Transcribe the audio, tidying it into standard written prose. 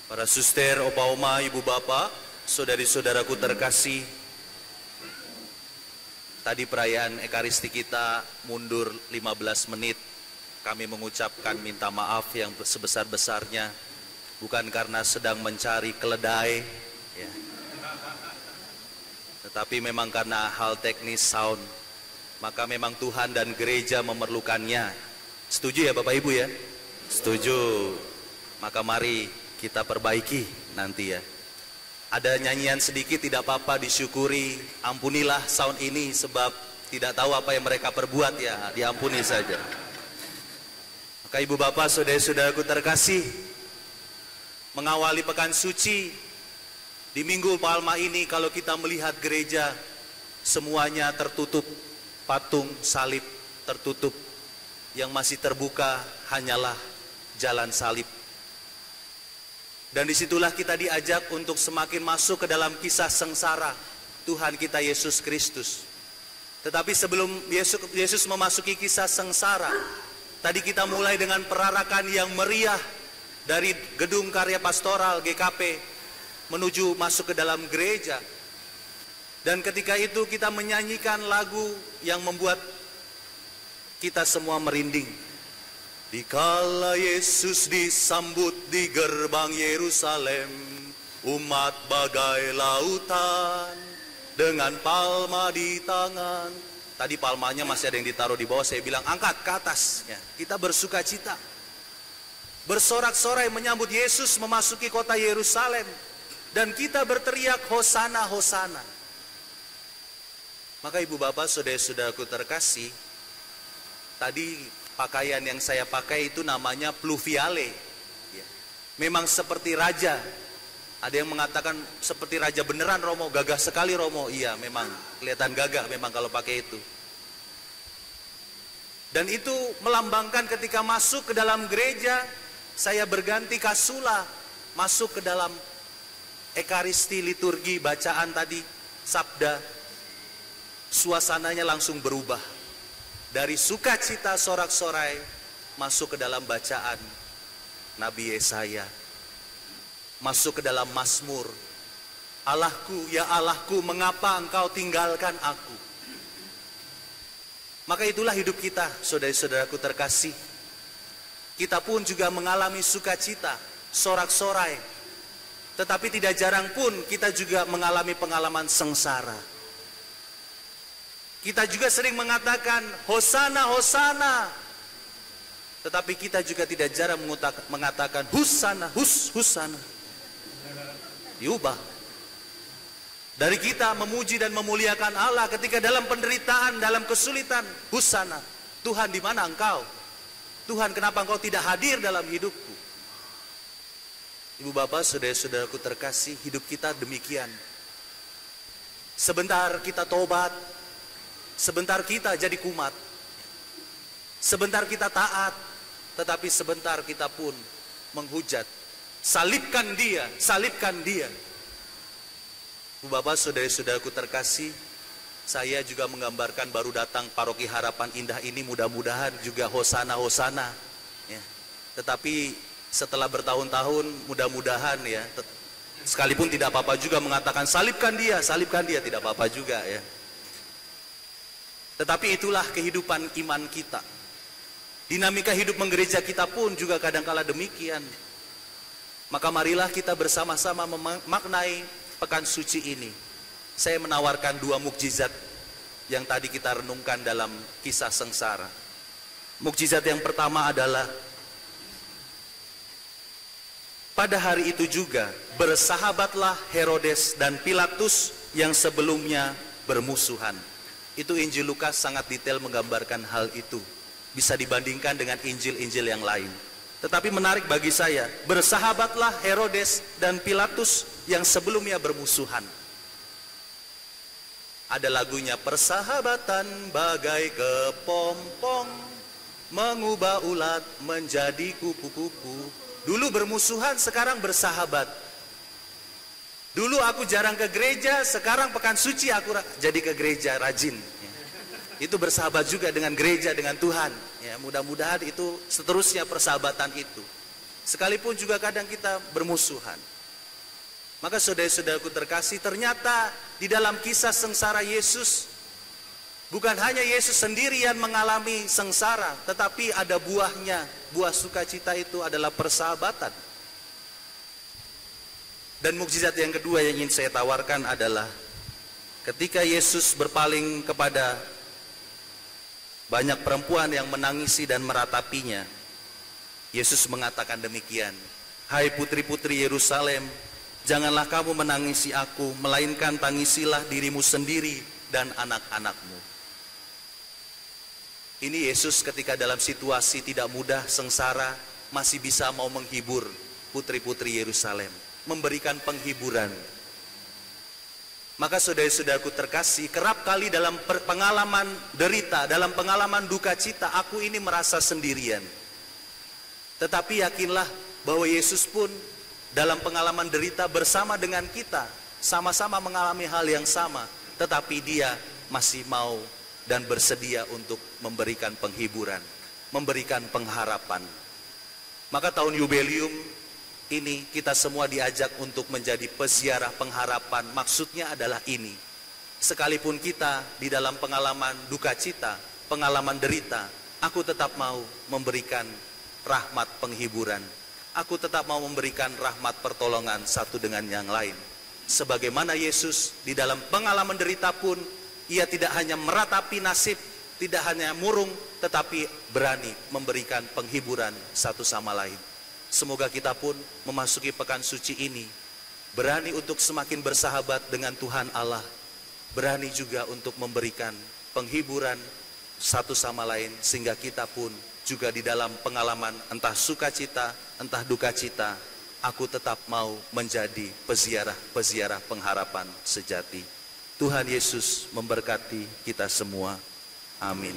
Para suster, opa oma, ibu bapak, saudari-saudaraku terkasih, tadi perayaan Ekaristi kita mundur 15 menit. Kami mengucapkan minta maaf yang sebesar-besarnya, bukan karena sedang mencari keledai, ya, tetapi memang karena hal teknis sound. Maka memang Tuhan dan gereja memerlukannya. Setuju ya Bapak Ibu ya? Setuju. Maka mari kita perbaiki nanti ya. Ada nyanyian sedikit tidak apa-apa, disyukuri. Ampunilah sound ini sebab tidak tahu apa yang mereka perbuat ya. Diampuni saja. Maka ibu bapak, saudara-saudaraku terkasih, mengawali pekan suci di Minggu Palma ini, kalau kita melihat gereja semuanya tertutup, patung salib tertutup, yang masih terbuka hanyalah jalan salib. Dan disitulah kita diajak untuk semakin masuk ke dalam kisah sengsara Tuhan kita Yesus Kristus. Tetapi sebelum Yesus memasuki kisah sengsara, tadi kita mulai dengan perarakan yang meriah dari gedung karya pastoral GKP menuju masuk ke dalam gereja. Dan ketika itu kita menyanyikan lagu yang membuat kita semua merinding. Dikala Yesus disambut di gerbang Yerusalem, umat bagai lautan dengan palma di tangan. Tadi palmanya masih ada yang ditaruh di bawah, saya bilang angkat ke atas ya. Kita bersuka cita, bersorak-sorai menyambut Yesus memasuki kota Yerusalem, dan kita berteriak Hosana, Hosana. Maka ibu bapak, saudara-saudaraku terkasih, tadi pakaian yang saya pakai itu namanya pluviale ya. Memang seperti raja. Ada yang mengatakan seperti raja beneran Romo, gagah sekali Romo. Iya memang, kelihatan gagah memang kalau pakai itu. Dan itu melambangkan ketika masuk ke dalam gereja, saya berganti kasula, masuk ke dalam Ekaristi, liturgi, bacaan tadi, sabda. Suasananya langsung berubah. Dari sukacita sorak-sorai masuk ke dalam bacaan Nabi Yesaya, masuk ke dalam Mazmur. Allahku, ya Allahku, mengapa engkau tinggalkan aku? Maka itulah hidup kita, saudara-saudaraku terkasih. Kita pun juga mengalami sukacita, sorak-sorai. Tetapi tidak jarang pun kita juga mengalami pengalaman sengsara. Kita juga sering mengatakan Hosana, Hosana. Tetapi kita juga tidak jarang mengatakan Husana, Husana. Diubah. Dari kita memuji dan memuliakan Allah ketika dalam penderitaan, dalam kesulitan, Husana. Tuhan, di mana engkau? Tuhan, kenapa engkau tidak hadir dalam hidupku? Ibu bapak, saudara-saudaraku terkasih, hidup kita demikian. Sebentar kita tobat, sebentar kita jadi kumat, sebentar kita taat, tetapi sebentar kita pun menghujat. Salibkan dia, salibkan dia. Ibu bapak, saudara-saudaraku terkasih, saya juga menggambarkan baru datang Paroki Harapan Indah ini, mudah-mudahan juga Hosana, Hosana ya. Tetapi setelah bertahun-tahun, mudah-mudahan ya, sekalipun tidak apa-apa juga mengatakan salibkan dia, tidak apa-apa juga ya. Tetapi itulah kehidupan iman kita. Dinamika hidup menggereja kita pun juga kadangkala demikian. Maka marilah kita bersama-sama memaknai pekan suci ini. Saya menawarkan dua mukjizat yang tadi kita renungkan dalam kisah sengsara. Mukjizat yang pertama adalah pada hari itu juga bersahabatlah Herodes dan Pilatus yang sebelumnya bermusuhan. Itu Injil Lukas sangat detail menggambarkan hal itu. Bisa dibandingkan dengan Injil-Injil yang lain. Tetapi menarik bagi saya, bersahabatlah Herodes dan Pilatus yang sebelumnya bermusuhan. Ada lagunya, persahabatan bagai kepompong, mengubah ulat menjadi kupu-kupu. Dulu bermusuhan, sekarang bersahabat. Dulu aku jarang ke gereja, sekarang pekan suci aku jadi ke gereja rajin. Itu bersahabat juga dengan gereja, dengan Tuhan. Ya, mudah-mudahan itu seterusnya persahabatan itu. Sekalipun juga kadang kita bermusuhan. Maka saudara-saudaraku terkasih, ternyata di dalam kisah sengsara Yesus, bukan hanya Yesus sendiri yang mengalami sengsara, tetapi ada buahnya. Buah sukacita itu adalah persahabatan. Dan mukjizat yang kedua yang ingin saya tawarkan adalah ketika Yesus berpaling kepada banyak perempuan yang menangisi dan meratapinya, Yesus mengatakan demikian, "Hai putri-putri Yerusalem, janganlah kamu menangisi aku, melainkan tangisilah dirimu sendiri dan anak-anakmu." Ini Yesus ketika dalam situasi tidak mudah, sengsara, masih bisa mau menghibur putri-putri Yerusalem, memberikan penghiburan. Maka saudara-saudaraku terkasih, kerap kali dalam pengalaman derita, dalam pengalaman duka cita, aku ini merasa sendirian. Tetapi yakinlah bahwa Yesus pun dalam pengalaman derita bersama dengan kita, sama-sama mengalami hal yang sama, tetapi dia masih mau dan bersedia untuk memberikan penghiburan, memberikan pengharapan. Maka tahun Yubelium ini kita semua diajak untuk menjadi peziarah pengharapan. Maksudnya adalah ini, sekalipun kita di dalam pengalaman duka cita, pengalaman derita, aku tetap mau memberikan rahmat penghiburan. Aku tetap mau memberikan rahmat pertolongan satu dengan yang lain. Sebagaimana Yesus di dalam pengalaman derita pun, ia tidak hanya meratapi nasib, tidak hanya murung, tetapi berani memberikan penghiburan satu sama lain. Semoga kita pun memasuki pekan suci ini, berani untuk semakin bersahabat dengan Tuhan Allah, berani juga untuk memberikan penghiburan satu sama lain, sehingga kita pun juga di dalam pengalaman entah sukacita, entah duka cita, aku tetap mau menjadi peziarah pengharapan sejati. Tuhan Yesus memberkati kita semua. Amin.